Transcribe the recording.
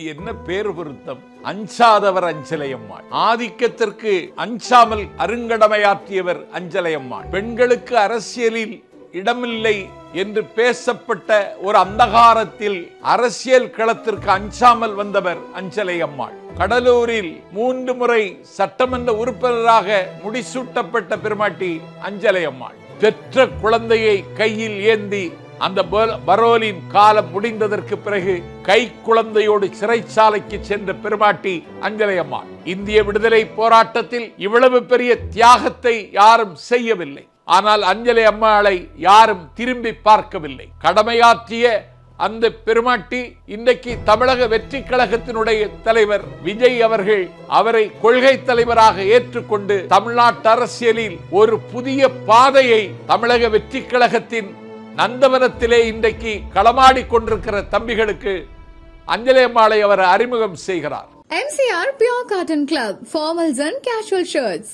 என்ன பேரு பொருத்தம்! அஞ்சாதவர் அஞ்சலையம்மாள். ஆதிக்கத்திற்கு அஞ்சாமல் அருங்கடமையாற்றியவர் அஞ்சலையம்மாள். பெண்களுக்கு அரசியலில் இடமில்லை என்று பேசப்பட்ட ஒரு அந்தகாரத்தில் அரசியல் களத்திற்கு அஞ்சாமல் வந்தவர் அஞ்சலையம்மாள். கடலூரில் 3 முறை சட்டமன்ற உறுப்பினராக முடிசூட்டப்பட்ட பெருமாட்டி அஞ்சலையம்மாள். பெற்ற குழந்தையை கையில் ஏந்தி அந்த பரோலின் காலம் முடிந்ததற்கு பிறகு கை குழந்தையோடு சிறைச்சாலைக்கு சென்ற பெருமாட்டி அஞ்சலையம்மாள். இந்திய விடுதலை போராட்டத்தில் இவ்வளவு பெரிய தியாகத்தை யாரும் செய்யவில்லை. ஆனால் அஞ்சலை அம்மாளை யாரும் திரும்பி பார்க்கவில்லை. கடமையாற்றிய அந்த பெருமாட்டி இன்றைக்கு தமிழக வெற்றி கழகத்தினுடைய தலைவர் விஜய் அவர்கள் அவரை கொள்கை தலைவராக ஏற்றுக்கொண்டு தமிழ்நாட்டு அரசியலில் ஒரு புதிய பாதையை தமிழக வெற்றி கழகத்தின் நந்தவனத்திலே இன்றைக்கு களமாடி கொண்டிருக்கிற தம்பிகளுக்கு அஞ்சலை அம்மாளை அவர் அறிமுகம் செய்கிறார். MCR Pure Cotton Club, formals and casual shirts.